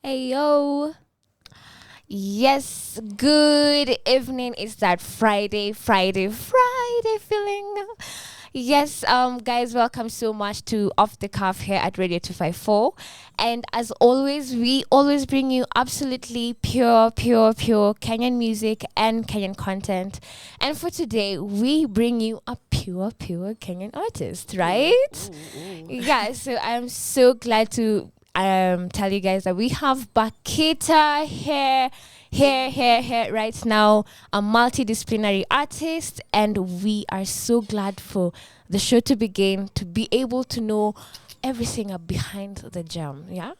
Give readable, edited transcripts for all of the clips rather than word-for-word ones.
Hey yo. Yes, good evening. It's that Friday feeling. Yes, guys, welcome so much to Off the Cuff here at Radio 254. And as always, we always bring you absolutely pure Kenyan music and Kenyan content. And for today, we bring you a pure Kenyan artist, right? Yeah, so I'm so glad to tell you guys that we have Bakhita here right now, a multidisciplinary artist, and we are so glad for the show to begin, to be able to know everything behind the jam. Yeah,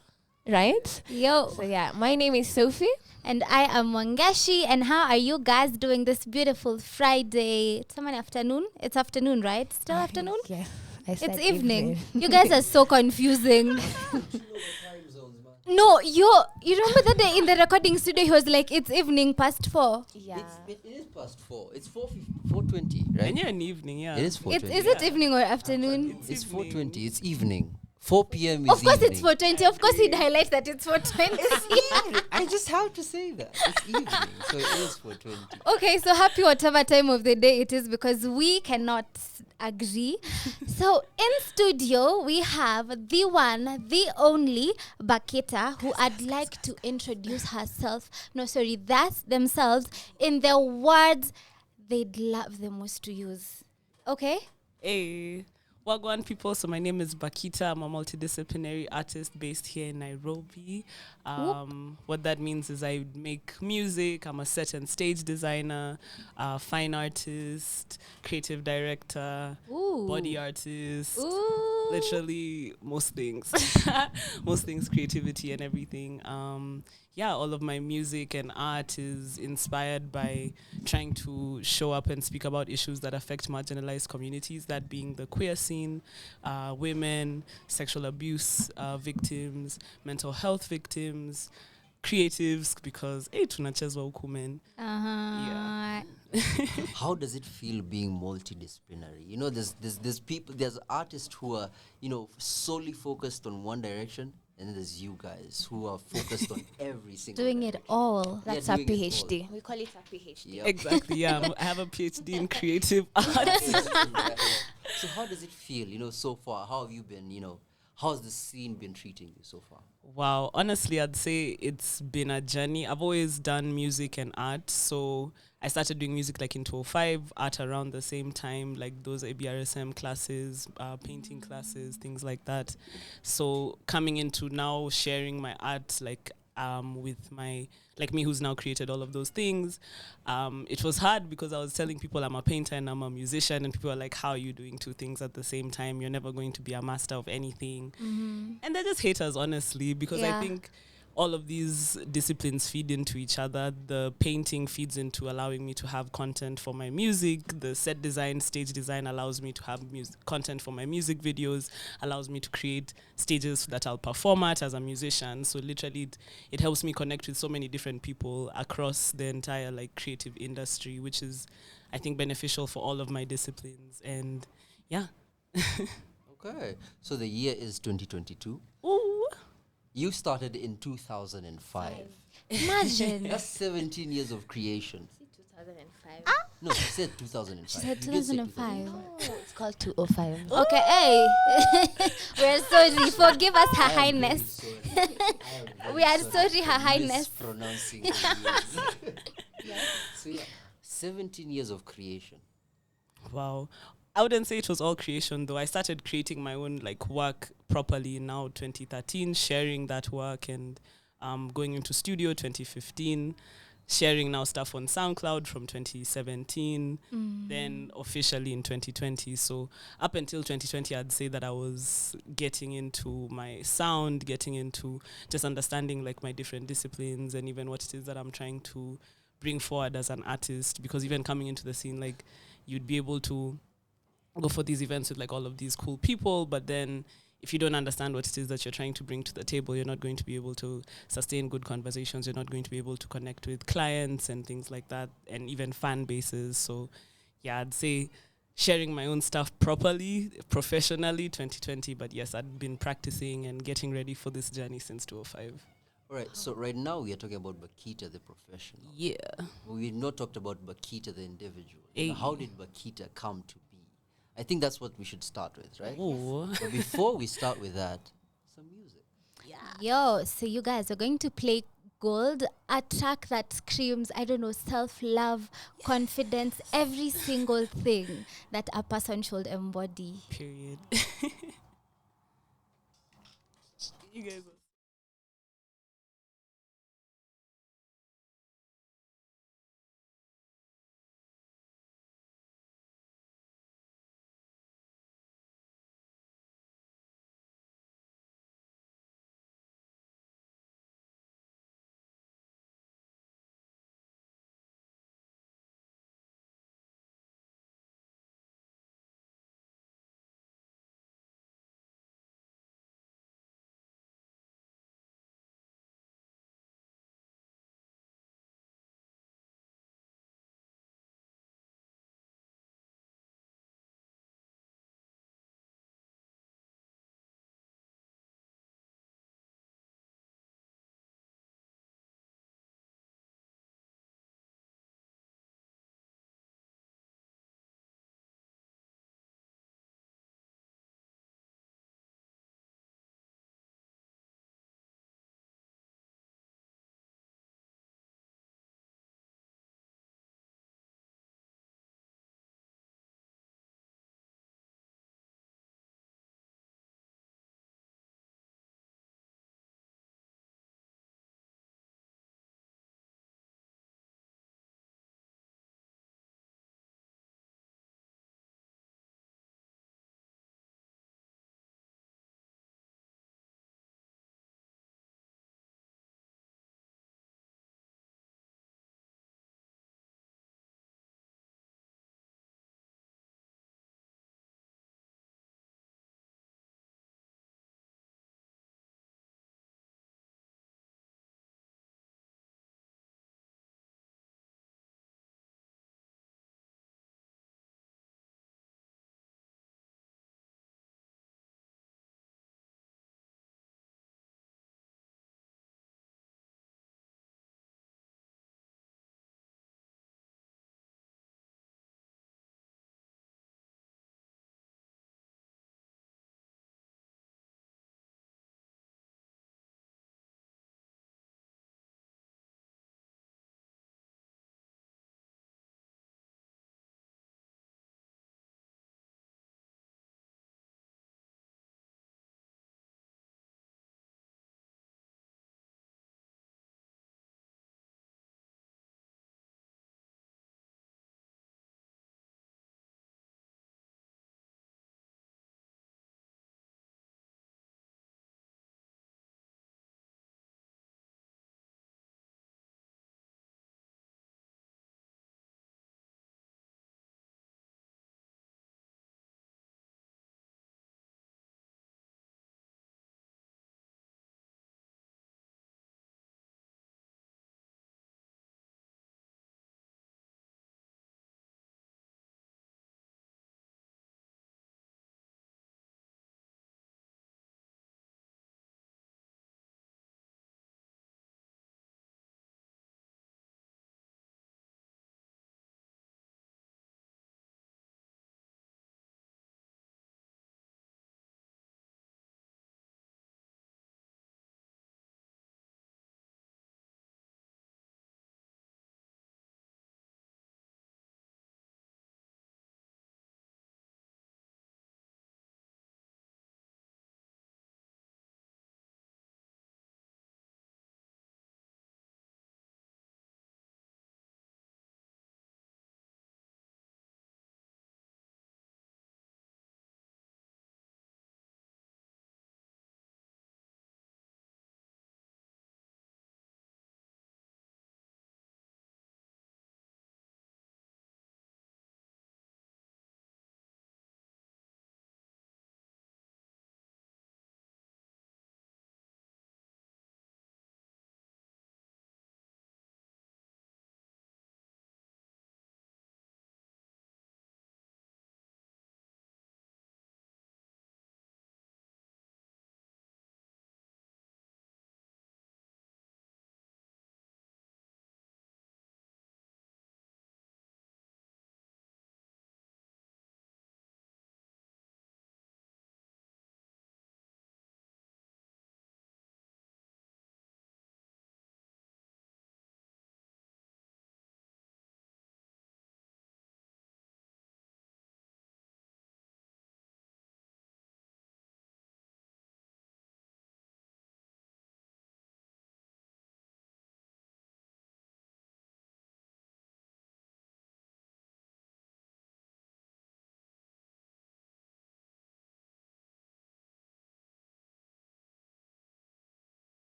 right. Yo, So yeah, my name is Sophie. and I am Wangashi. And how are you guys doing this beautiful Friday? It's an afternoon. It's afternoon, right? Still afternoon? Yes, I said It's evening. You guys are so confusing. No, you remember that day in the recording studio, he was like, it's evening past 4. Yeah. It is past 4. It's 4:20, right? And yeah, in the evening, yeah. It is 4:20. Is it evening or afternoon? It's evening. 4:20. It's evening. 4 p.m. is Of course evening. it's 4:20. Of course he'd highlight that it's 4:20. I just have to say that. It's evening, so it is 4:20. Okay, so happy whatever time of the day it is because we cannot agree. So in studio we have the one, the only Bakhita, who I'd like to introduce herself. No, sorry, that's themselves in the words they'd love the most to use. Okay? Hey, Wagwan people. So my name is Bakhita. I'm a multidisciplinary artist based here in Nairobi. What that means is I make music. I'm a set and stage designer, fine artist, creative director, Ooh. body artist. Ooh. Literally most things. Most things, creativity and everything. Yeah, all of my music and art is inspired by trying to show up and speak about issues that affect marginalized communities, that being the queer scene, women, sexual abuse victims, mental health victims, creatives, because tunachezwa huku men. Uh-huh. How does it feel being multidisciplinary? You know, there's people, there's artists who are, solely focused on one direction, and then there's you guys who are focused on every single Doing direction. it all. That's Yeah, a doing it all. PhD. We call it a PhD. Yep. Exactly, yeah. I have a PhD in creative art. So how does it feel, so far? How have you been, how's the scene been treating you so far? Wow, honestly, I'd say it's been a journey. I've always done music and art, so I started doing music like in 2005, art around the same time, like those ABRSM classes, painting classes, things like that. So coming into now sharing my art, like with my, like me who's now created all of those things, it was hard because I was telling people I'm a painter and I'm a musician, and people are like, how are you doing two things at the same time? You're never going to be a master of anything. And they're just haters, honestly, because Yeah. I think all of these disciplines feed into each other. The painting feeds into allowing me to have content for my music. The set design, stage design allows me to have content for my music videos, allows me to create stages that I'll perform at as a musician. So literally it helps me connect with so many different people across the entire like creative industry, which is, I think, beneficial for all of my disciplines. And yeah. Okay. So the year is 2022. Ooh. You started in 2005. Imagine. That's 17 years of creation. 2005. No, she said 2005. She said You did say 2005. Oh, it's called 205. Okay, hey. We're sorry. Forgive us, Her Highness. We are sorry, Her Highness. Mispronouncing the years. So yeah, 17 years of creation. Wow. I wouldn't say it was all creation, though. I started creating my own like work properly now 2013, sharing that work, and going into studio 2015, sharing now stuff on SoundCloud from 2017, then officially in 2020. So up until 2020, I'd say that I was getting into my sound, getting into just understanding like my different disciplines and even what it is that I'm trying to bring forward as an artist, because even coming into the scene, like you'd be able to go for these events with like all of these cool people, but then if you don't understand what it is that you're trying to bring to the table, you're not going to be able to sustain good conversations. You're not going to be able to connect with clients and things like that, and even fan bases. So yeah, I'd say sharing my own stuff properly, professionally, 2020. But yes, I'd been practicing and getting ready for this journey since 2005. All right, so right now we are talking about Bakhita, the professional. Yeah. But we've not talked about Bakhita, the individual. Hey. How did Bakhita come to be? I think that's what we should start with, right? Oh. But before we start with that, some music. Yo, so you guys are going to play Gold, a track that screams, I don't know, self love, confidence, every single thing that a person should embody. Period. You guys.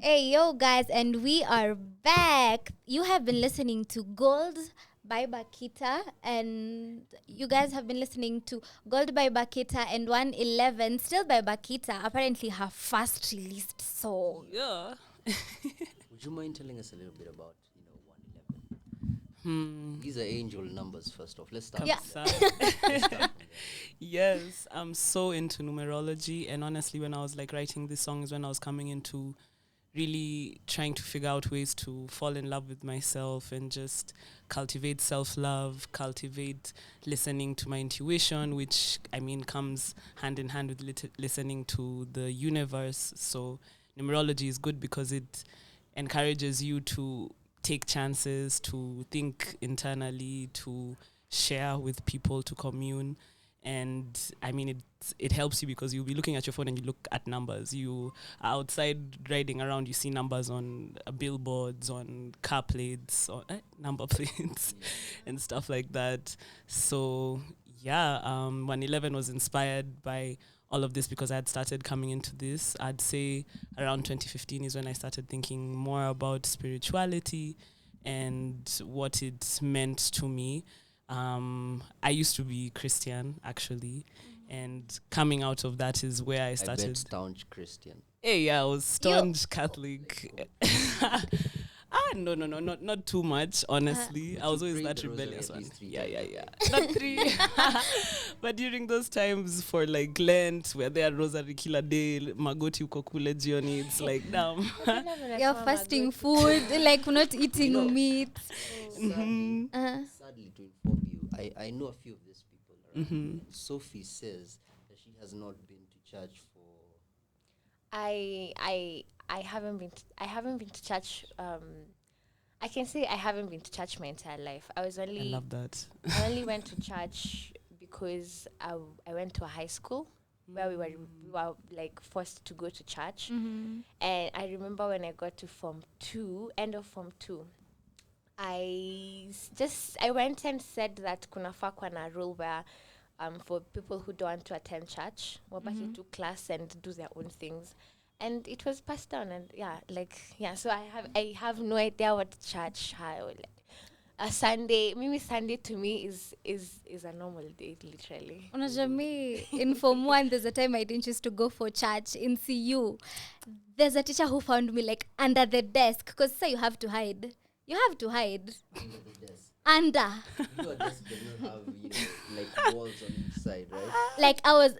Hey, yo, guys, and we are back. You have been listening to Gold by Bakhita, and you guys have been listening to Gold by Bakhita and 111, still by Bakhita, apparently her first released song. Yeah. Would you mind telling us a little bit about 111? Hmm. These are angel numbers. First off, let's start. Yeah. From there. Let's start from there. Yes, I'm so into numerology, and honestly, when I was like writing these songs, when I was coming into really trying to figure out ways to fall in love with myself and just cultivate self-love, cultivate listening to my intuition, which I mean comes hand in hand with listening to the universe. So numerology is good because it encourages you to take chances, to think internally, to share with people, to commune. And I mean, it helps you because you'll be looking at your phone and you look at numbers. You are outside riding around, you see numbers on billboards, on car plates, or number plates, and stuff like that. So yeah, 111 was inspired by all of this because I had started coming into this. I'd say around 2015 is when I started thinking more about spirituality and what it meant to me. I used to be Christian actually, and coming out of that is where I I started. bet staunch Christian. Hey, yeah, I was staunch Catholic. No, not too much. Honestly, I was always prayed that the rosary rebellious at one. least 3 Yeah, times. not three. But during those times for like Lent, where there rosary kila day, magoti uko kule jioni, it's like damn. You're fasting food, like not eating You know, meat. Sadly, Uh-huh. sadly to inform you, I know a few of these people around. Mm-hmm. Sophie says that she has not been to church for. I haven't been to church. I can say I haven't been to church my entire life. I love that. I only went to church because I went to a high school where we were like forced to go to church. Mm-hmm. And I remember when I got to Form 2, end of Form 2, I went and said that kunafaa kuwa na rule where for people who don't want to attend church, wabaki to class and do their own things. And it was passed down, and so I have no idea what church, how, like, a Sunday, maybe Sunday to me is a normal day, literally. Unajua me, in Form 1, there's a time I didn't choose to go for church in CU. There's a teacher who found me like under the desk because you have to hide. You have to hide. Under the desk. Under. Your desk does not have, like walls on each side, right? Like I was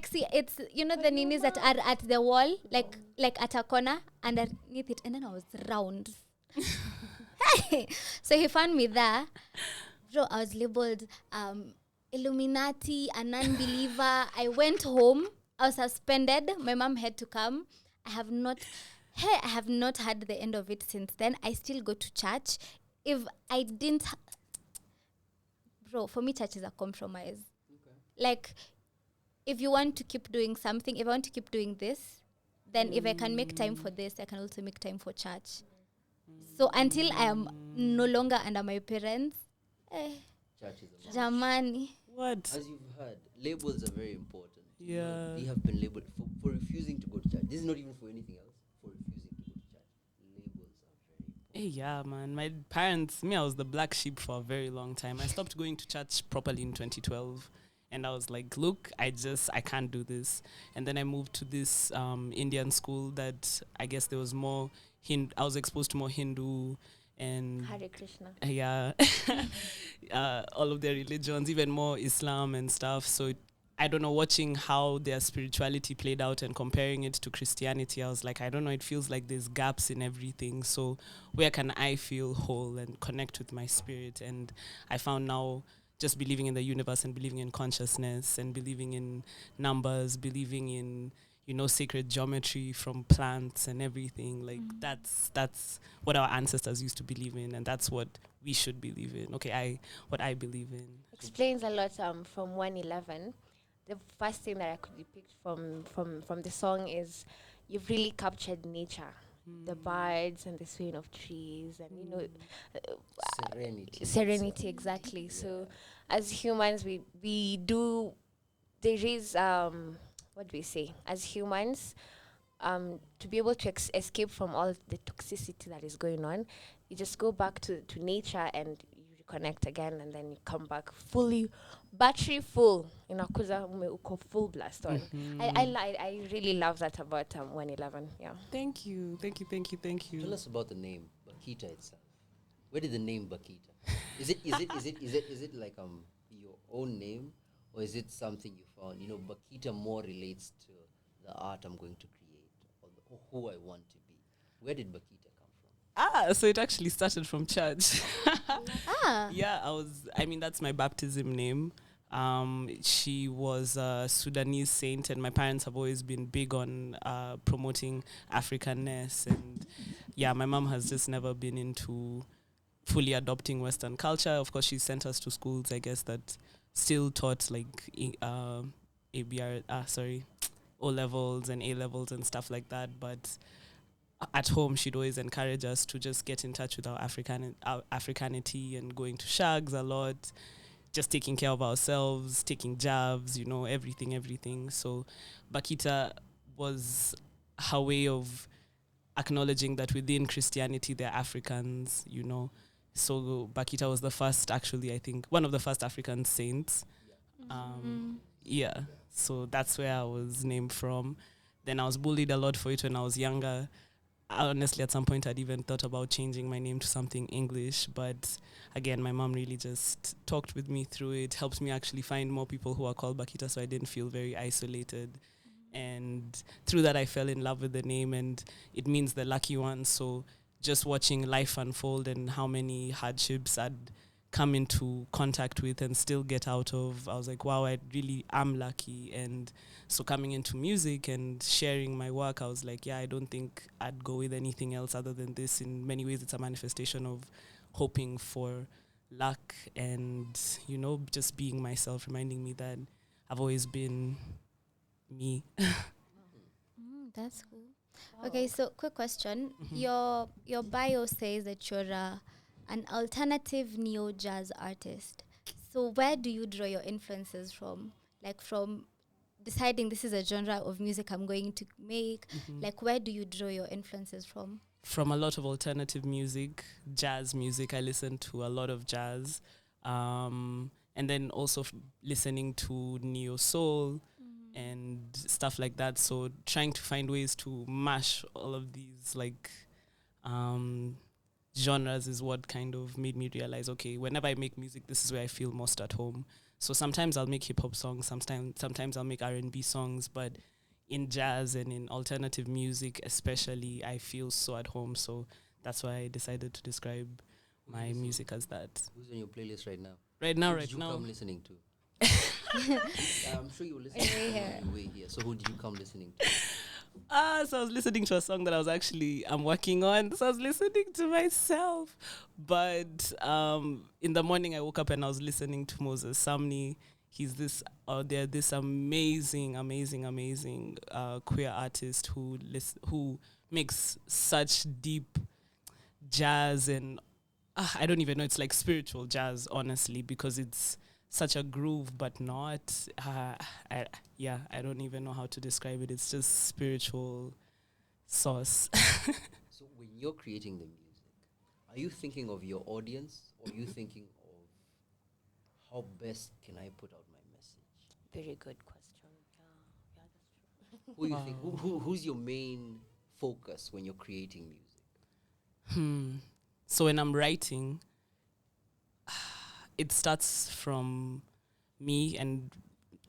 see, it's the ninis that are at the wall, like at a corner underneath it, and then I was round. So he found me there. Bro, I was labeled Illuminati, a non-believer. I went home. I was suspended. My mom had to come. I have not had the end of it since then. I still go to church. If I didn't bro, for me church is a compromise. Like, if you want to keep doing something, if I want to keep doing this, then if I can make time for this, I can also make time for church. So until I am no longer under my parents, Church is a must. jamani. What? As you've heard, labels are very important. Yeah. We have been labeled for refusing to go to church. This is not even for anything else. For refusing to go to church. Labels are very important. Hey, yeah, man. My parents, I was the black sheep for a very long time. I stopped going to church properly in 2012. And I was like, look, I can't do this. And then I moved to this Indian school that I guess there was more, I was exposed to more Hindu and Hare Krishna. yeah, all of their religions, even more Islam and stuff. So I don't know, watching how their spirituality played out and comparing it to Christianity, I was like, I don't know, it feels like there's gaps in everything. So where can I feel whole and connect with my spirit? And I found now just believing in the universe and believing in consciousness and believing in numbers, believing in, sacred geometry from plants and everything. Like that's what our ancestors used to believe in, and that's what we should believe in. What I believe in. Explains a lot from 111. The first thing that I could depict from the song is you've really captured nature. The birds and the swaying of trees and serenity, exactly. Yeah. So as humans we do, there is what do we say, as humans to be able to escape from all the toxicity that is going on, you just go back to nature and you reconnect again, and then you come back fully battery full. Inakuza uko full blast on. I really love that about 111. Yeah. Thank you. Tell us about the name Bakhita itself. Where did the name Bakhita? Is it like your own name, or is it something you found? Bakhita more relates to the art I'm going to create, or who I want to be. Where did Bakhita come from? So it actually started from church. Ah. Yeah, that's my baptism name. She was a Sudanese saint, and my parents have always been big on promoting Africanness. And yeah, my mom has just never been into fully adopting Western culture. Of course, she sent us to schools, I guess, that still taught like O levels and A levels and stuff like that. But at home, she'd always encourage us to just get in touch with our Africanity and going to shags a lot, just taking care of ourselves, taking jabs, everything. So Bakhita was her way of acknowledging that within Christianity, they're Africans, So Bakhita was the first, actually, I think, one of the first African saints. Yeah, so that's where I was named from. Then I was bullied a lot for it when I was younger. Honestly, at some point, I'd even thought about changing my name to something English. But again, my mom really just talked with me through it, helped me actually find more people who are called Bakhita, so I didn't feel very isolated. And through that, I fell in love with the name, and it means the lucky one. So just watching life unfold and how many hardships I'd come into contact with and still get out of, I was like, wow, I really am lucky. And so coming into music and sharing my work, I was like, yeah, I don't think I'd go with anything else other than this. In many ways, it's a manifestation of hoping for luck and, just being myself, reminding me that I've always been me. That's cool. Okay, so quick question. Your bio says that you're an alternative neo jazz artist. So where do you draw your influences from? Like from deciding this is a genre of music I'm going to make, like where do you draw your influences from? From a lot of alternative music, jazz music. I listen to a lot of jazz. And then also listening to neo soul and stuff like that. So trying to find ways to mash all of these genres is what kind of made me realize, okay, whenever I make music, this is where I feel most at home. So sometimes I'll make hip hop songs, sometimes I'll make R&B songs, but in jazz and in alternative music especially, I feel so at home. So that's why I decided to describe my music as that. Who's on your playlist right now? Who did you come listening to? I'm sure you were listening on the way here. So who did you come listening to? So I was listening to a song that I'm working on. So I was listening to myself. But in the morning I woke up and I was listening to Moses Samni. He's this amazing queer artist who makes such deep jazz, and I don't even know, it's like spiritual jazz, honestly, because it's such a groove, but not. I don't even know how to describe it. It's just spiritual sauce. So when you're creating the music, are you thinking of your audience, or are you thinking of how best can I put out my message? Very good question. Yeah, that's true. Who you think? Who's your main focus when you're creating music? So when I'm writing, it starts from me and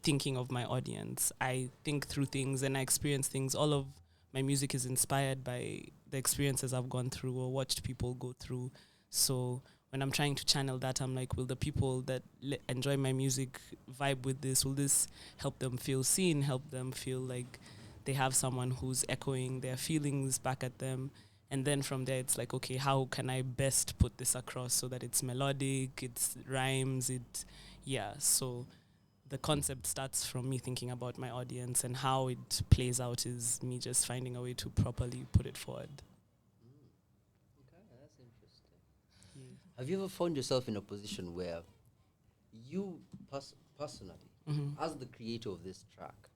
thinking of my audience. I think through things and I experience things. All of my music is inspired by the experiences I've gone through or watched people go through. So when I'm trying to channel that, I'm like, will the people that enjoy my music vibe with this? Will this help them feel seen, help them feel like they have someone who's echoing their feelings back at them? And then from there, it's like, okay, how can I best put this across so that it's melodic, it rhymes, so the concept starts from me thinking about my audience, and how it plays out is me just finding a way to properly put it forward. Okay, that's interesting. Yeah. Have you ever found yourself in a position where you personally, as the creator of this track,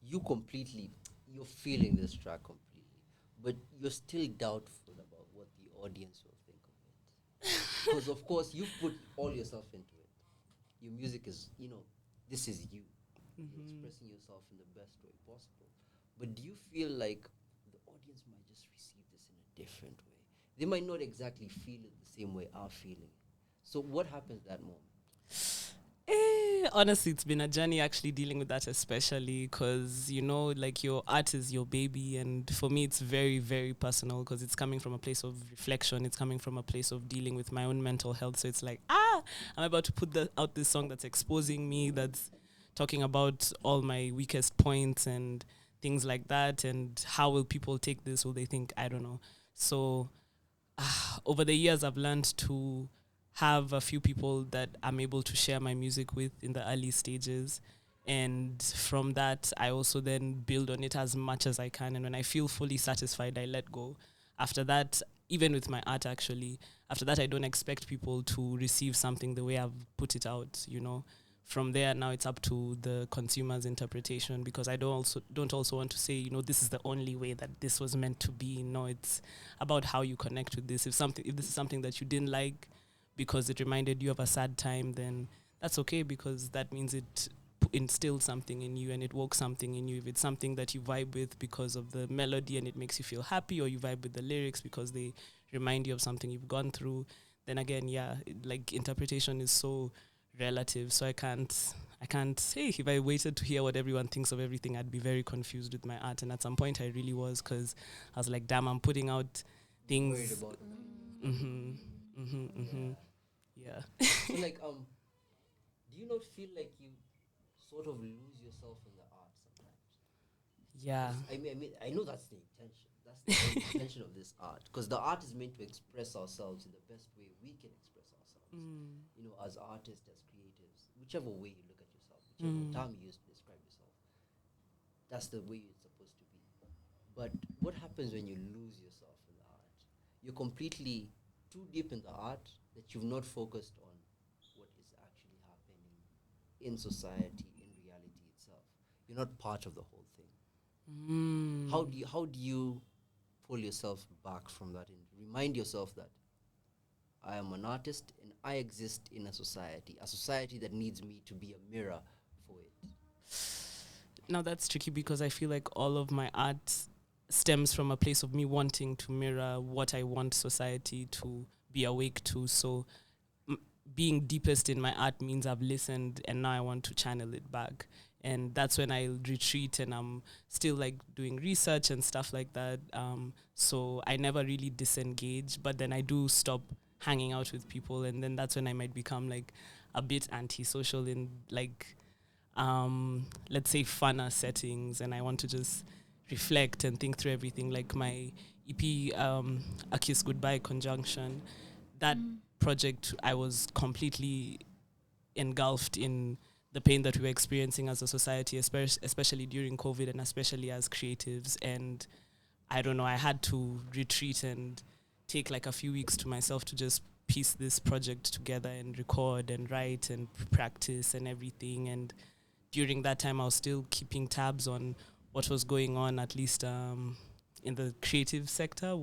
you completely you're feeling this track completely, but you're still doubtful about what the audience will think of it. Because of course you put all yourself into it. Your music is, this is you. You're expressing yourself in the best way possible. But do you feel like the audience might just receive this in a different way? They might not exactly feel it the same way I'm feeling it. So what happens at that moment? Honestly, it's been a journey actually dealing with that, especially because, like your art is your baby. And for me, it's very, very personal because it's coming from a place of reflection. It's coming from a place of dealing with my own mental health. So it's like, I'm about to put out this song that's exposing me, that's talking about all my weakest points and things like that. And how will people take this? Will they think, I don't know. So over the years, I've learned to have a few people that I'm able to share my music with in the early stages. And from that, I also then build on it as much as I can. And when I feel fully satisfied, I let go. After that, even with my art, actually, after that, I don't expect people to receive something the way I've put it out. From there, now it's up to the consumer's interpretation, because I don't also want to say, this is the only way that this was meant to be. No, it's about how you connect with this. If this is something that you didn't like because it reminded you of a sad time, then that's okay, because that means it instilled something in you and it woke something in you. If it's something that you vibe with because of the melody and it makes you feel happy, or you vibe with the lyrics because they remind you of something you've gone through, then again, like interpretation is so relative. So I can't say. If I waited to hear what everyone thinks of everything, I'd be very confused with my art. And at some point I really was, because I was like, damn, I'm putting out Worried things. about Yeah. So like do you not feel like you sort of lose yourself in the art sometimes? Yeah. I know that's the intention. That's the whole intention of this art, because the art is meant to express ourselves in the best way we can express ourselves. As artists, as creatives, whichever way you look at yourself, whichever term you use to describe yourself, that's the way it's supposed to be. But what happens when you lose yourself in the art? You're completely too deep in the art that you've not focused on what is actually happening in society, in reality itself. You're not part of the whole thing. How do you pull yourself back from that and remind yourself that I am an artist and I exist in a society that needs me to be a mirror for it? Now that's tricky, because I feel like all of my art stems from a place of me wanting to mirror what I want society to be awake to. So being deepest in my art means I've listened and now I want to channel it back. And that's when I retreat, and I'm still like doing research and stuff like that. So I never really disengage, but then I do stop hanging out with people, and then that's when I might become like a bit antisocial in like let's say funner settings, and I want to just reflect and think through everything. Like my EP, A Kiss Goodbye Conjunction, that project, I was completely engulfed in the pain that we were experiencing as a society, especially during COVID, and especially as creatives. And I don't know, I had to retreat and take like a few weeks to myself to just piece this project together and record and write and practice and everything. And during that time, I was still keeping tabs on what was going on, at least in the creative sector,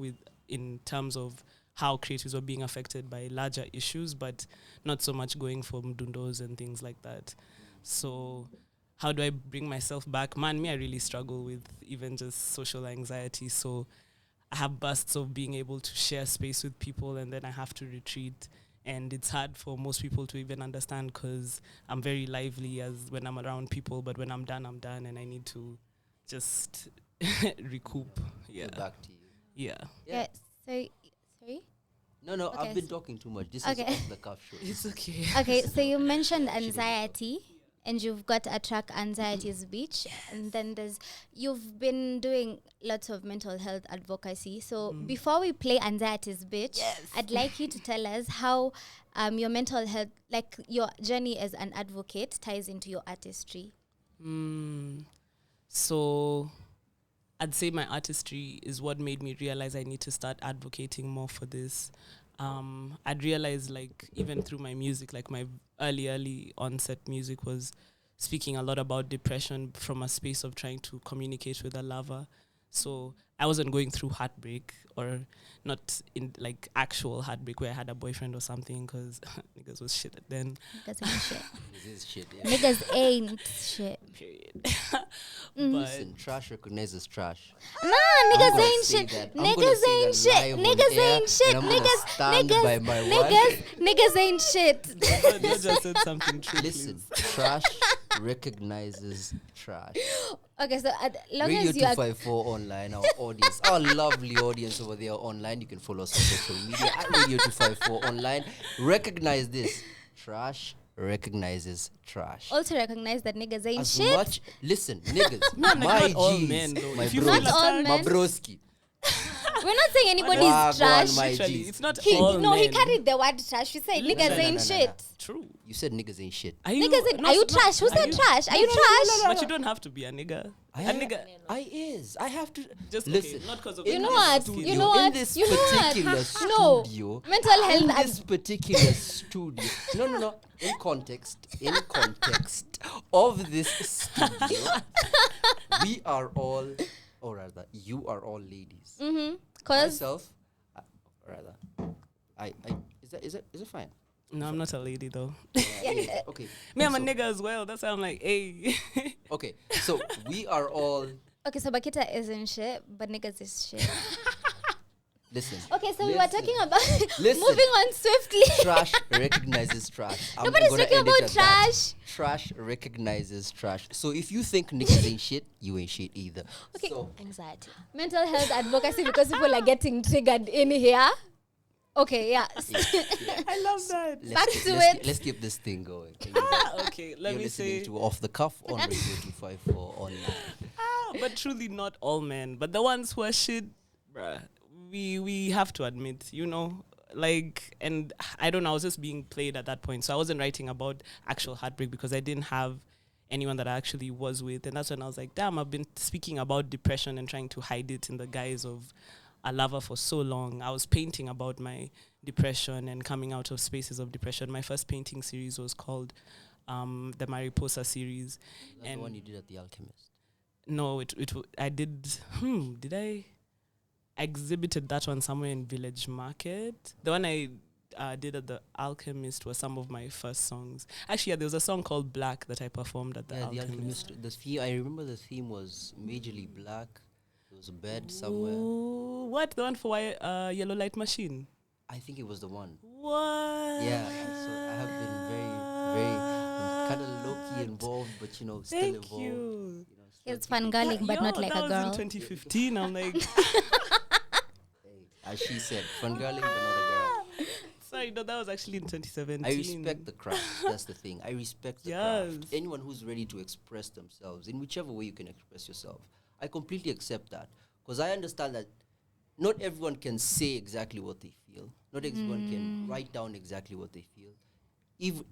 in terms of how creatives were being affected by larger issues, but not so much going for mdundos and things like that. So how do I bring myself back? Man, I really struggle with even just social anxiety. So I have bursts of being able to share space with people, and then I have to retreat. And it's hard for most people to even understand, because I'm very lively as when I'm around people, but when I'm done, and I need to just recoup. Yeah. Get back to you. Yeah. Yeah. So, sorry. No, Okay, I've been so- talking too much. This Okay. is off the cuff show. It's okay. Okay, so you mentioned anxiety, and you've got a track, Anxiety's Beach, and then you've been doing lots of mental health advocacy. So before we play Anxiety's Beach, I'd like you to tell us how your mental health, like your journey as an advocate, ties into your artistry. So I'd say my artistry is what made me realize I need to start advocating more for this. I'd realized, like, even through my music, like my early onset music was speaking a lot about depression from a space of trying to communicate with a lover. So I wasn't going through heartbreak, or not in like actual heartbreak where I had a boyfriend or something, because niggas was shit then. Niggas ain't shit. This is shit. Yeah. Niggas ain't shit. Period. Mhm. But Listen, trash recognizes trash. Nah, I'm niggas gonna ain't say shit. that. I'm gonna Niggas say ain't that shit. live on Niggas air, ain't shit. and I'm gonna Niggas, stand by niggas, my word. niggas ain't shit. you just said something true. Listen, please. trash recognizes trash. Okay, so as long Radio as you are 254 online, our audience, our lovely audience over there online, you can follow us on social media at Radio 254 online. Recognize this. Trash recognizes trash. also recognize that niggas ain't As shit. much, listen, niggas, Like, my not all G's, men, though. my If you bros, feel Not all my men. broski. We're not saying anybody's Wagwan, trash. my Literally, G's. it's not He, all no, he men. carried the word trash. You said niggas No, no, ain't no, no, shit. no. True. You said niggas ain't shit. Are you, Niggas ain't. no, Are you no, trash? Who are said you- trash? Are you trash? But you don't have to be a nigga. I A nigga. I have to Just listen. okay, not because of in You know this what? studio- You know what? In this You know what? particular No. studio, Mental in health. this particular studio. No. In context of this studio, we are all, or rather, you are all ladies. Cause Myself, rather, I is it fine? No, I'm not a lady though. Yeah, okay. Me, I'm a So- nigga as well. That's why I'm like, hey. Okay, so we are all. okay, so Bakhita isn't shit, but niggas is shit. Listen. Okay, so we were talking about Listen. moving on swiftly. Trash recognizes trash. I'm Nobody's gonna talking end it about at that. trash. Trash recognizes trash. So if you think niggas ain't shit, you ain't shit either. Okay. So Anxiety. Mental health advocacy because people are getting triggered in here. Okay, yeah. I love that. Back to it. Let's keep this thing going. Okay, let You're me listening say. to Off the Cuff on Radio 254 online. But truly not all men. But the ones who are shit, bruh, we have to admit, like, and I don't know, I was just being played at that point. So I wasn't writing about actual heartbreak because I didn't have anyone that I actually was with. And that's when I was like, damn, I've been speaking about depression and trying to hide it in the guise of a lover for so long. I was painting about my depression and coming out of spaces of depression. My first painting series was called the Mariposa series. That's the one you did at The Alchemist. No, I did. Did I? Exhibited that one somewhere in Village Market. The one I did at the Alchemist was some of my first songs. Actually, yeah, there was a song called Black that I performed at the Yeah, The Alchemist. Alchemist. The theme, I remember the theme was majorly black. There was a bed somewhere. Ooh, what? The one for Yellow Light Machine? I think it was the one. What? Yeah, so I have been very kind of low-key involved, but still Thank involved. you. Still It's fangirling, but not like that a was girl. in 2015. I'm like, Hey, as she said, fangirling, but not a girl. sorry, no, that was actually in 2017. I respect the craft. That's the thing. I respect the Yes. craft. Anyone who's ready to express themselves in whichever way you can express yourself, I completely accept that, because I understand that not everyone can say exactly what they feel. Not everyone can write down exactly what they feel.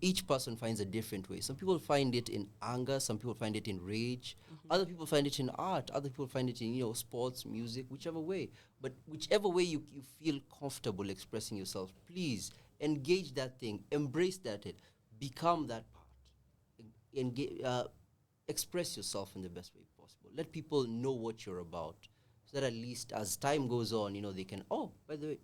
Each person finds a different way. Some people find it in anger. Some people find it in rage. Other people find it in art. Other people find it in sports, music, whichever way. But whichever way you feel comfortable expressing yourself, please engage that thing, embrace that, become that part. Express yourself in the best way possible. Let people know what you're about, so that at least as time goes on, they can, oh, by the way,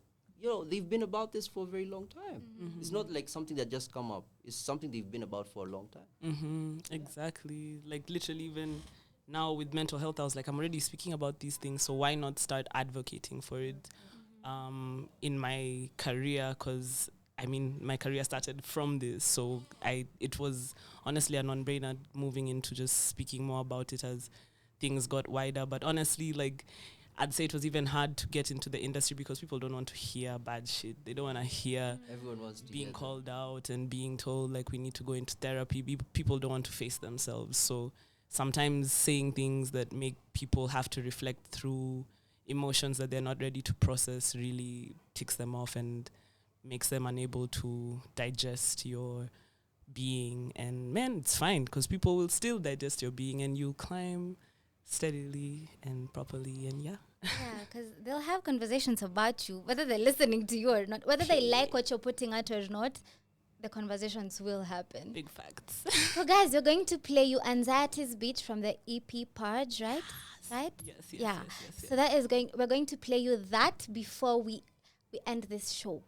they've been about this for a very long time. It's not like something that just come up. It's something they've been about for a long time. Exactly. Like literally, even now with mental health, I was like, I'm already speaking about these things, so why not start advocating for it in my career? Because my career started from this, so it was honestly a non-brainer moving into just speaking more about it as things got wider. But honestly, like, I'd say it was even hard to get into the industry because people don't want to hear bad shit. They don't want to hear Everyone wants to being get called out and being told like we need to go into therapy. People don't want to face themselves. So sometimes saying things that make people have to reflect through emotions that they're not ready to process really ticks them off and makes them unable to digest your being. And man, it's fine because people will still digest your being and you'll climb steadily and properly. And yeah. Yeah, because they'll have conversations about you, whether they're listening to you or not, whether they like what you're putting out or not. the conversations will happen. Big facts. So, guys, we're going to play you Anxiety's Beat from the EP Purge, right? Right? Yes, yes, Yeah. yes, yes, yes. So that is we're going to play you that before we end this show.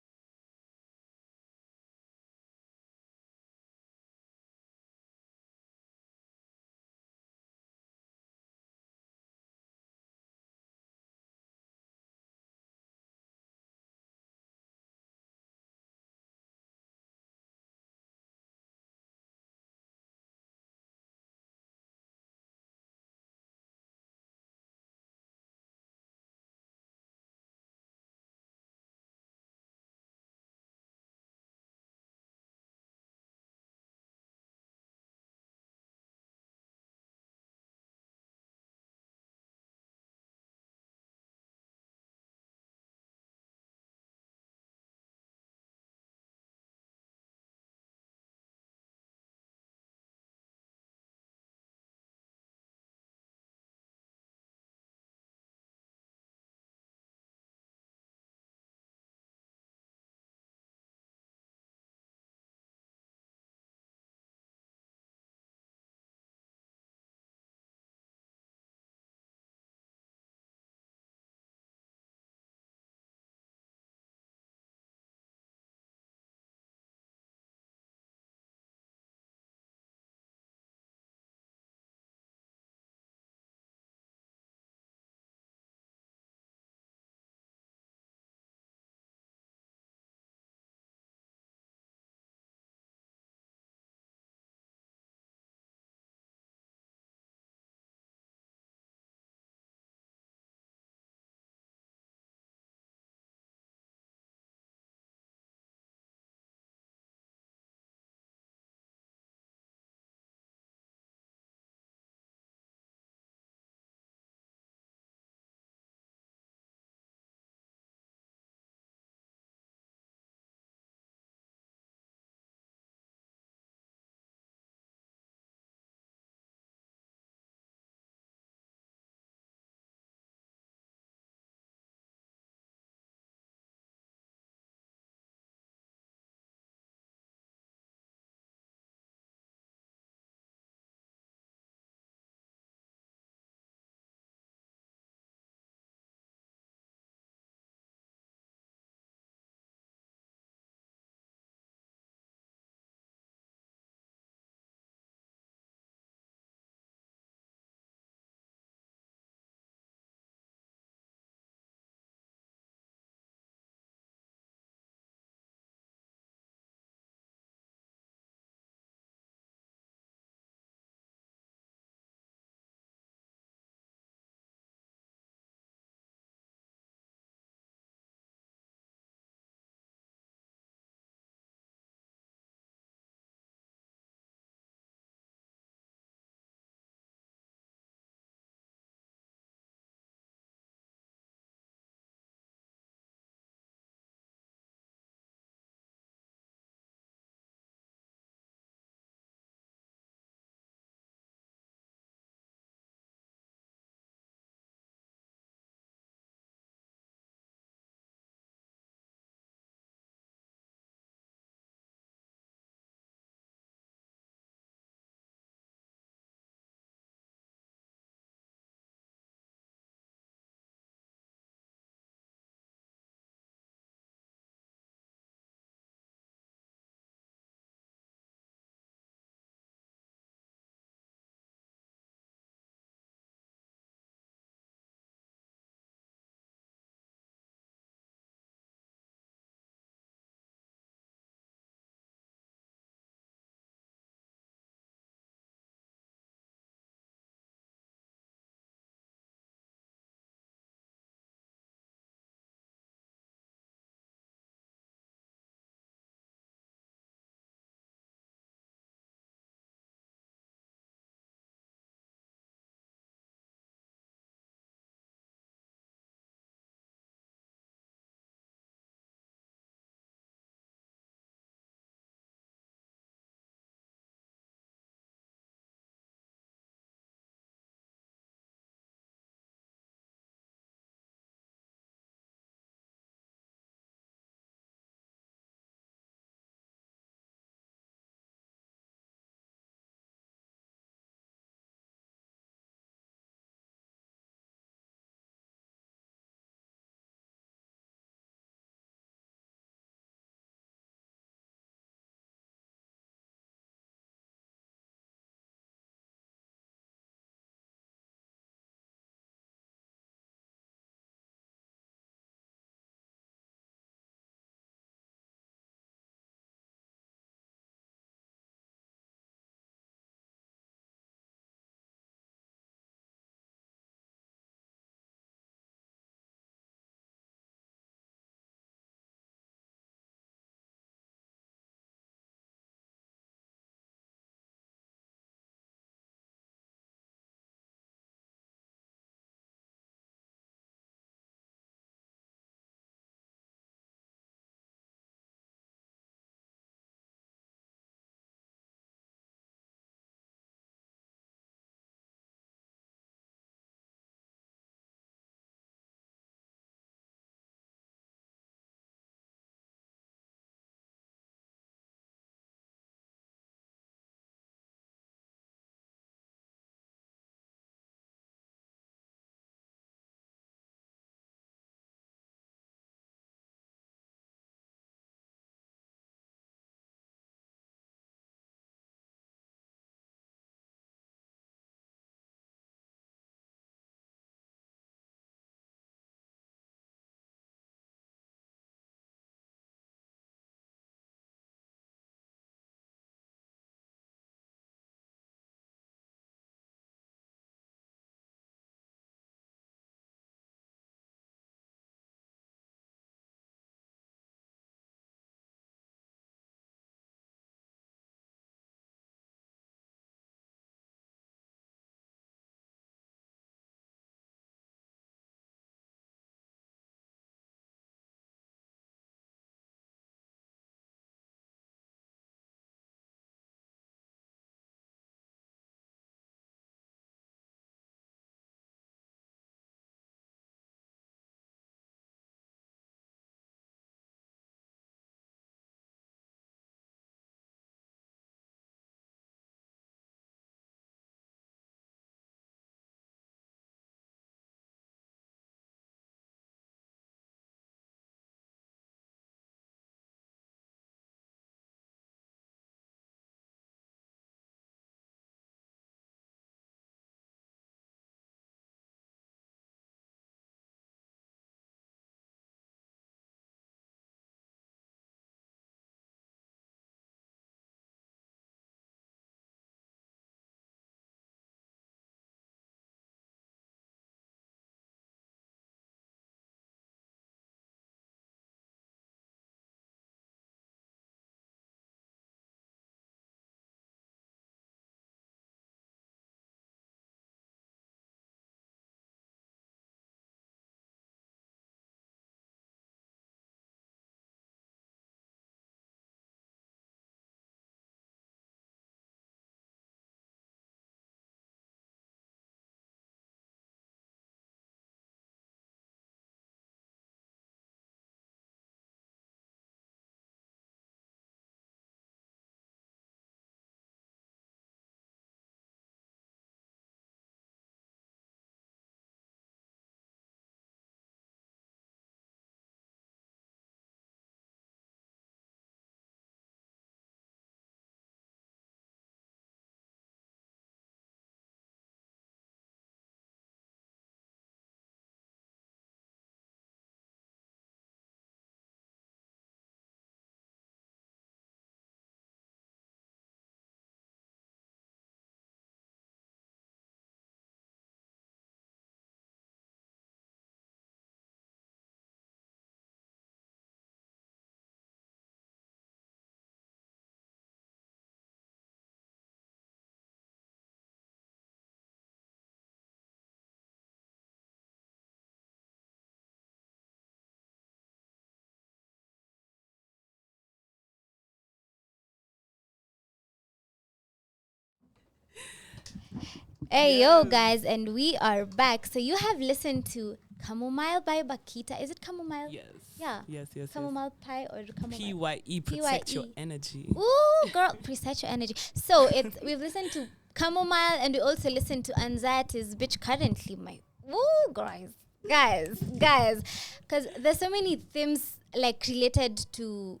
Hey, yo, guys, and we are back. So you have listened to Chamomile by Bakhita. Is it chamomile? Yes. Yeah. Yes. Chamomile pie or chamomile? PYE, protect your PYE. energy. Ooh, girl, preset your energy. So we've listened to Chamomile and we also listened to Anxiety's Bitch currently. Ooh, guys, because there's so many themes like related to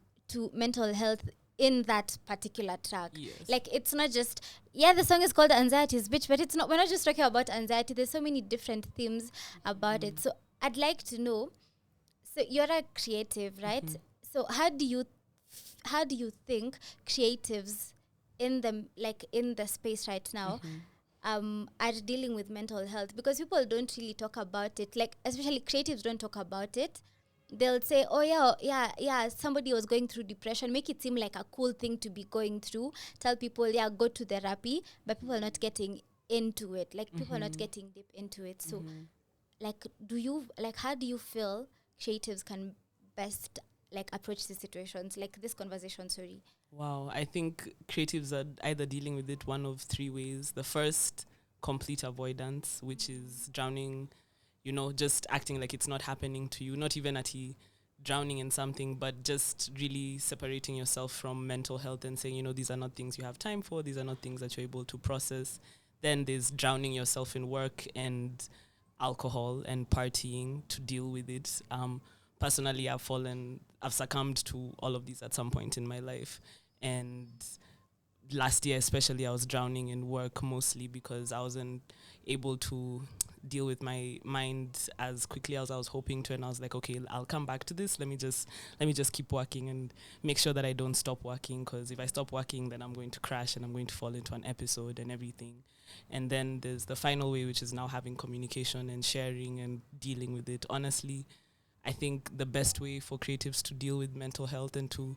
mental health in that particular track. Yes. Like it's not just the song is called Anxiety's Bitch, but it's not. We're not just talking about anxiety. There's so many different themes about it. So I'd like to know. So you're a creative, right? So how do you think creatives in the space right now are dealing with mental health? Because people don't really talk about it. Like especially creatives don't talk about it. They'll say, "Oh yeah, somebody was going through depression." Make it seem like a cool thing to be going through. Tell people, "Yeah, go to therapy," but people are not getting into it. Like people are not getting deep into it. So, like, how do you feel creatives can best like approach these situations, like this conversation? Sorry. Wow, I think creatives are either dealing with it one of three ways. The first, complete avoidance, which is drowning, just acting like it's not happening to you, not even drowning in something, but just really separating yourself from mental health and saying, these are not things you have time for, these are not things that you're able to process. Then there's drowning yourself in work and alcohol and partying to deal with it. Personally, I've succumbed to all of these at some point in my life. And last year especially, I was drowning in work mostly because I wasn't able to deal with my mind as quickly as I was hoping to. And I was like, okay, I'll come back to this. Let me just keep working and make sure that I don't stop working, because if I stop working, then I'm going to crash and I'm going to fall into an episode and everything. And then there's the final way, which is now having communication and sharing and dealing with it. Honestly, I think the best way for creatives to deal with mental health and to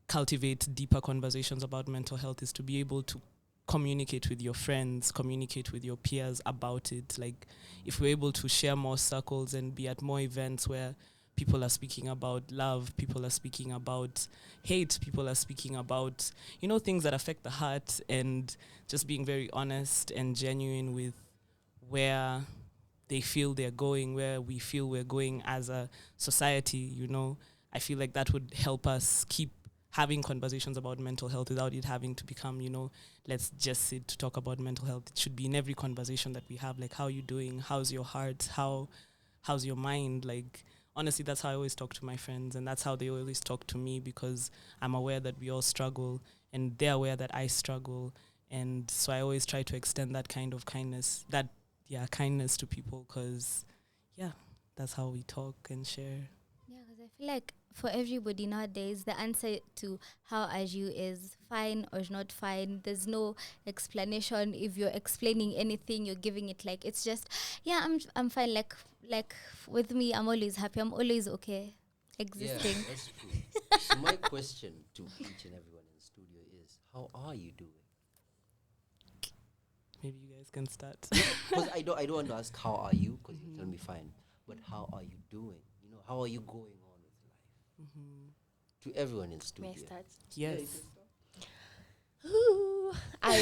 cultivate deeper conversations about mental health is to be able to communicate with your friends, communicate with your peers about it. Like, if we're able to share more circles and be at more events where people are speaking about love, people are speaking about hate, people are speaking about, things that affect the heart, and just being very honest and genuine with where they feel they're going, where we feel we're going as a society, I feel like that would help us keep having conversations about mental health without it having to become, let's just sit to talk about mental health. It should be in every conversation that we have, like, how are you doing? How's your heart? How's your mind? Like, honestly, that's how I always talk to my friends, and that's how they always talk to me, because I'm aware that we all struggle and they're aware that I struggle. And so I always try to extend that kind of kindness, kindness to people, because, that's how we talk and share. Yeah, because I feel like for everybody nowadays, the answer to how are you is fine or not fine. There's no explanation. If you're explaining anything, you're giving it like it's just, I'm fine. Like with me, I'm always happy. I'm always okay existing. Yeah, that's true. So my question to each and everyone in the studio is, how are you doing? Maybe you guys can start. Because I don't want to ask how are you, because you tell me fine. But how are you doing? How are you going on with life? To everyone in the studio. May I start? Yes. Ooh, I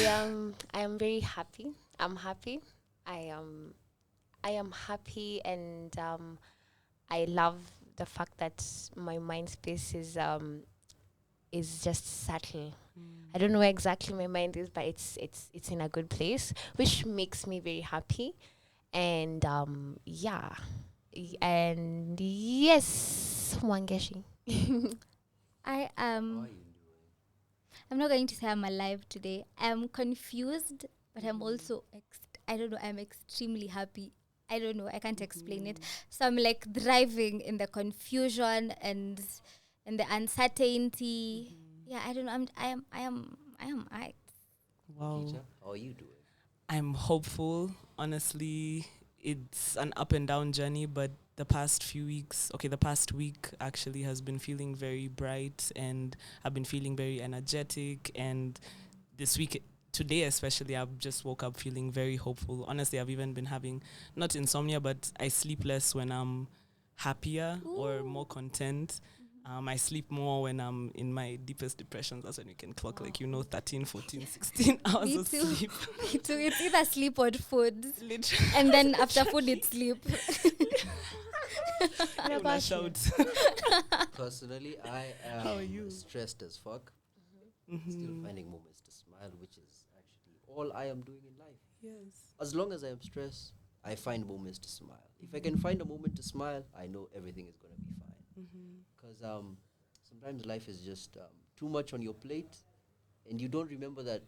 am very happy. I'm happy. I am happy, and I love the fact that my mind space is just subtle. I don't know where exactly my mind is, but it's in a good place, which makes me very happy. And and yes, Wangeshi. I How are you doing? I'm not going to say I'm alive today. I'm confused, but I'm also I don't know. I'm extremely happy. I don't know. I can't explain it. So I'm like thriving in the confusion and the uncertainty. Yeah, I don't know. I. Wow. Bakhita, how are you doing? I'm hopeful. Honestly, it's an up and down journey, but the past week actually has been feeling very bright, and I've been feeling very energetic. And this week, today especially, I've just woke up feeling very hopeful. Honestly, I've even been having, not insomnia, but I sleep less when I'm happier or more content. I sleep more when I'm in my deepest depressions. That's when you can clock 13, 14, 16 hours Me of too. sleep. Me too. It's either sleep or food. Literally. And then after food, it's sleep. What I wanna about you? shout. Personally, I How are am you? stressed as fuck. Still finding moments to smile, which is actually all I am doing in life. Yes. As long as I am stressed, I find moments to smile. If I can find a moment to smile, I know everything is going to be fine. Because sometimes life is just too much on your plate, and you don't remember that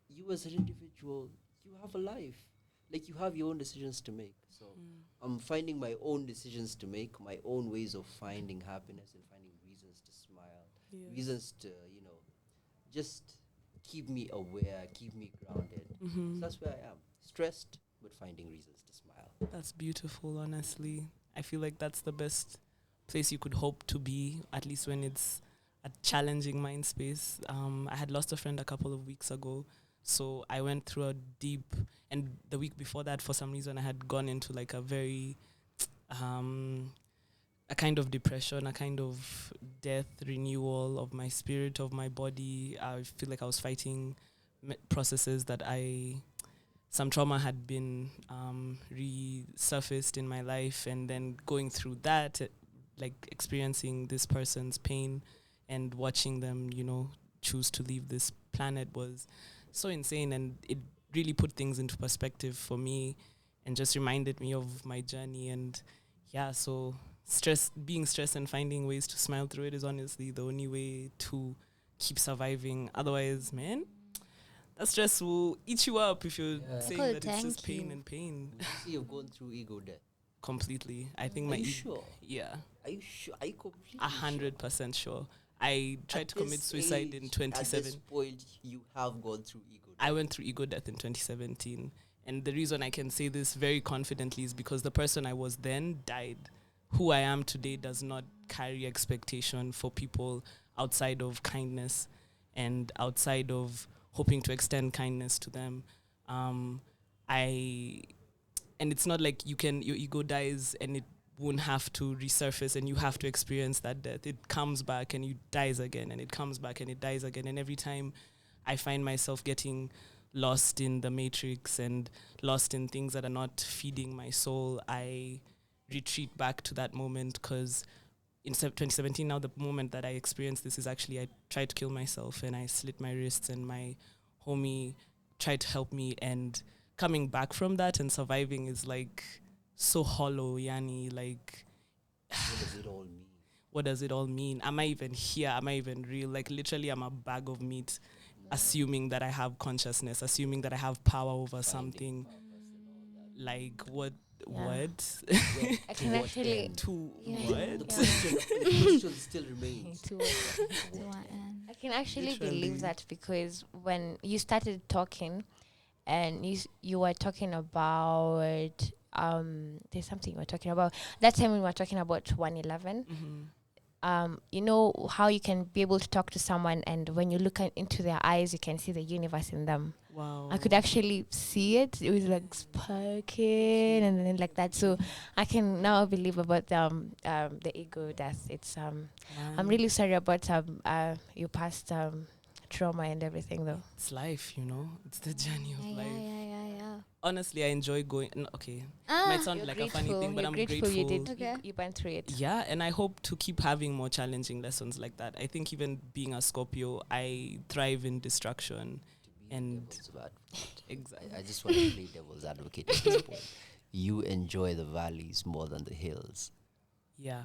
you as an individual, you have a life. Like, you have your own decisions to make. So I'm finding my own decisions to make, my own ways of finding happiness and finding reasons to smile, reasons to, just keep me aware, keep me grounded. So that's where I am. Stressed, but finding reasons to smile. That's beautiful, honestly. I feel like that's the best place you could hope to be, at least when it's a challenging mind space. I had lost a friend a couple of weeks ago, so I went through a deep, and the week before that, for some reason, I had gone into like a very, a kind of depression, a kind of death, renewal of my spirit, of my body. I feel like I was fighting processes that some trauma had been resurfaced in my life, and then going through that, like experiencing this person's pain and watching them, choose to leave this planet was so insane, and it really put things into perspective for me and just reminded me of my journey. And so being stressed and finding ways to smile through it is honestly the only way to keep surviving. Otherwise, man, that stress will eat you up if you're saying Cool, that it's just thank pain you. and pain. You see, you've gone through ego death. Completely. I think Are my you ego. sure? Yeah. Are you sure? Are you completely 100% sure. I tried At to commit this suicide in age, 27. At this point, you have gone through ego death. I went through ego death in 2017. And the reason I can say this very confidently is because the person I was then died. Who I am today does not carry expectation for people outside of kindness and outside of hoping to extend kindness to them. And it's not like your ego dies and it won't have to resurface and you have to experience that death. It comes back and it dies again, and it comes back and it dies again. And every time I find myself getting lost in the matrix and lost in things that are not feeding my soul, I retreat back to that moment, because in 2017, now the moment that I experienced this is actually I tried to kill myself and I slit my wrists, and my homie tried to help me, and coming back from that and surviving is like so hollow, Yani. Like, What does it all mean? what does it all mean? Am I even here? Am I even real? Like, literally, I'm a bag of meat, assuming that I have consciousness, assuming that I have power over something. Like, what? Yeah. What? I can actually. To Yeah. what? The question still remains. To what end? I can actually Literally. believe that, because when you started talking and you were talking about there's something you were talking about that time when we were talking about 111. You know how you can be able to talk to someone, and when you look into their eyes, you can see the universe in them. Wow. I could actually see it. It was like sparking and then like that. So I can now believe about the ego death. It's I'm really sorry about your past trauma and everything though. It's life, It's the journey of Yeah, life. yeah. Honestly, I enjoy going. Okay, Ah, might sound You're like grateful. a funny thing, but You're I'm grateful grateful. you did. Okay. You went through it. Yeah, and I hope to keep having more challenging lessons like that. I think even being a Scorpio, I thrive in destruction. And exactly. I just want to play devil's advocate at this point. You enjoy the valleys more than the hills. Yeah.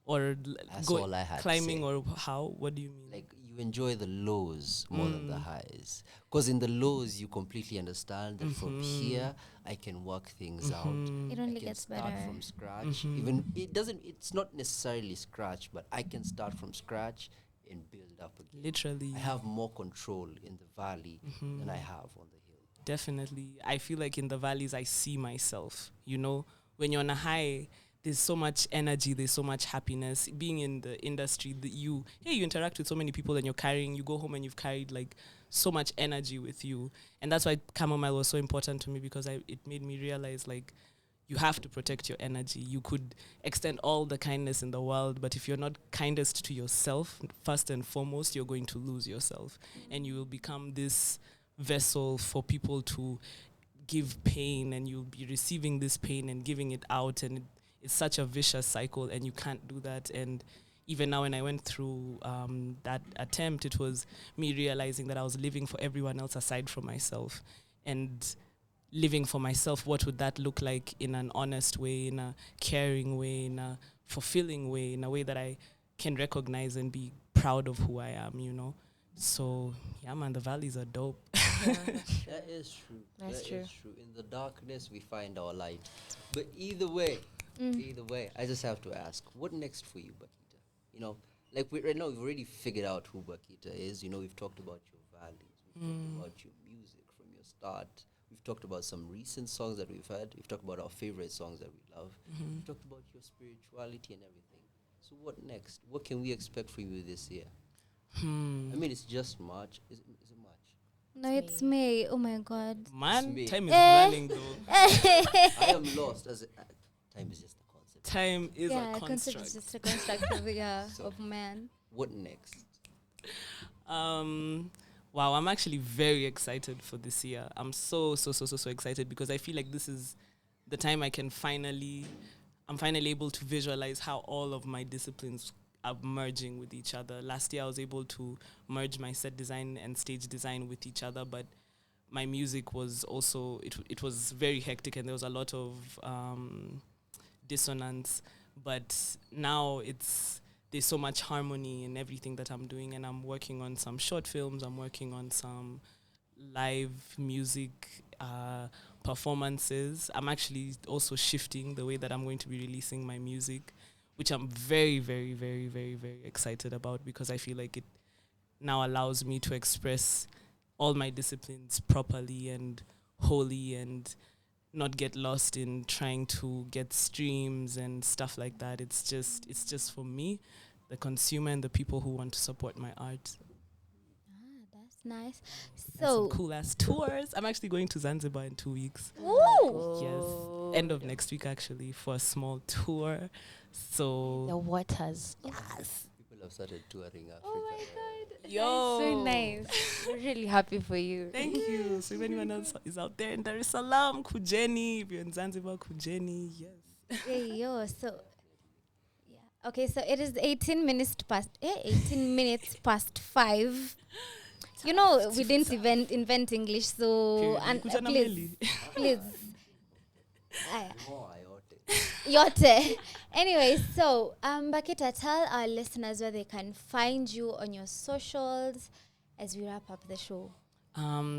Or That's all I had to climbing, say. or how? What do you mean? Like, you enjoy the lows more than the highs. Because in the lows, you completely understand that from here, I can work things out. It I only can gets start better. from scratch. Even it's not necessarily scratch, but I can start from scratch and build up again. Literally. I have more control in the valley than I have on the hill. Definitely. I feel like in the valleys, I see myself. When you're on a high, there's so much energy, there's so much happiness. Being in the industry, you interact with so many people, and you go home and you've carried like so much energy with you. And that's why chamomile was so important to me, because it made me realize like you have to protect your energy. You could extend all the kindness in the world, but if you're not kindest to yourself, first and foremost, you're going to lose yourself. And you will become this vessel for people to give pain, and you'll be receiving this pain and giving it out. And it's such a vicious cycle, and you can't do that. And even now, when I went through that attempt, it was me realizing that I was living for everyone else aside from myself. And living for myself, what would that look like in an honest way, in a caring way, in a fulfilling way, in a way that I can recognize and be proud of who I am, you know? So, yeah, man, the valleys are dope. That is true. That's That true. is true. In the darkness, we find our light. But either way, I just have to ask, what next for you, Bakhita? You know, like right now, we've already figured out who Bakhita is. You know, we've talked about your values. We've talked about your music from your start. We've talked about some recent songs that we've heard. We've talked about our favorite songs that we love. We've talked about your spirituality and everything. So what next? What can we expect from you this year? I mean, it's just March. Is it March? No, it's May. Oh my God. Man, me. time is running though. I am lost. Time is just a concept. Time is a Concept construct. is just a construct of, So- of man. What next? Wow, I'm actually very excited for this year. I'm so excited because I feel like this is the time I'm finally able to visualize how all of my disciplines are merging with each other. Last year I was able to merge my set design and stage design with each other, but my music was also, it was very hectic and there was a lot of dissonance. But now there's so much harmony in everything that I'm doing, and I'm working on some short films, I'm working on some live music performances. I'm actually also shifting the way that I'm going to be releasing my music, which I'm very, very, very, very, very excited about, because I feel like it now allows me to express all my disciplines properly and wholly, and not get lost in trying to get streams and stuff like that. It's just for me, the consumer, and the people who want to support my art. That's nice. And So, some cool ass tours. I'm actually going to Zanzibar in 2 weeks. ooh, Yes, end of next week actually, for a small tour. The So waters. People have started touring Africa. oh my God. yo, So nice. We're really happy for you. Thank you. So if anyone else is out there in Dar es Salaam, Kujeni. If you're in Zanzibar, Kujeni. Yes. Hey, yo, so, yeah. Okay, so it is 18 minutes past 5. You know, we didn't invent English, so, Period. and Kuja na please, meli. please. Aya. Oh, I ought it. Yote. Anyway, so Bakhita, tell our listeners where they can find you on your socials as we wrap up the show.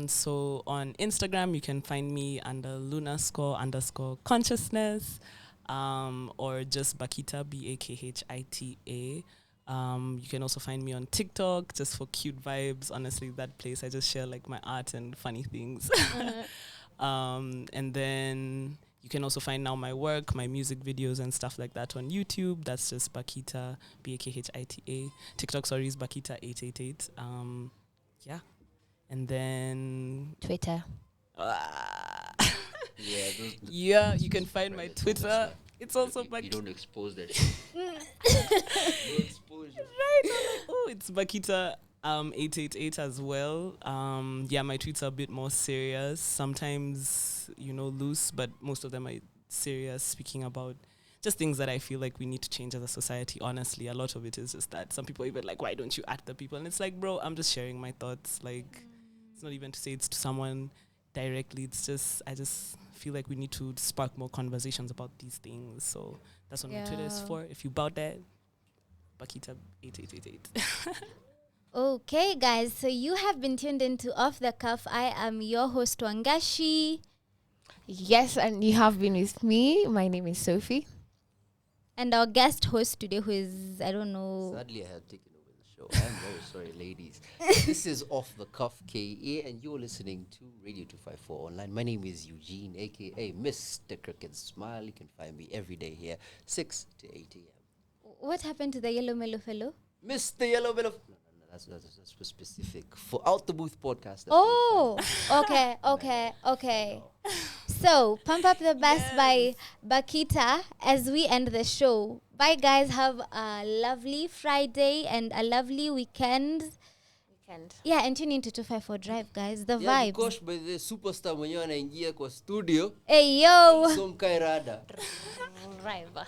So on Instagram, you can find me under __consciousness, or just Bakhita, Bakhita. You can also find me on TikTok just for cute vibes. Honestly, that place I just share like my art and funny things. And then you can also find now my work, my music videos and stuff like that on YouTube. That's just Bakhita, Bakhita. TikTok, sorry, is Bakhita888. Yeah. And then Twitter. Yeah, yeah, you can find my Twitter. It's also you Bakhita. don't expose that. No exposure. Oh, it's Bakhita 888 as well. Yeah, my tweets are a bit more serious. Sometimes, loose, but most of them are serious, speaking about just things that I feel like we need to change as a society. Honestly, a lot of it is just that. Some people even like, why don't you at the people? And it's like, bro, I'm just sharing my thoughts. Like, it's not even to say it's to someone directly. It's just, I just feel like we need to spark more conversations about these things. So that's what my Twitter is Yeah. for. If you bout that, Bakhita 8888. Okay, guys, so you have been tuned into Off the Cuff. I am your host, Wangashi. Yes, and you have been with me. My name is Sophie. And our guest host today, who is, I don't know. Sadly, I had taken over the show. I'm very sorry, ladies. This is Off the Cuff KA, and you're listening to Radio 254 Online. My name is Eugene, aka Mr. Cricket Smile. You can find me every day here, 6 to 8 a.m. What happened to the yellow mellow fellow? Mr. Yellow Bit of. No, that's for specific. For Out the Booth podcast. Oh, okay. So, Pump Up the Bass by Bakhita as we end the show. Bye, guys. Have a lovely Friday and a lovely weekend. Yeah, and tune into 254 Drive, guys. The Yeah, vibes. Kosh by the superstar mwenyewe anaingia kwa studio. Hey, yo. So mkae rada. Driver.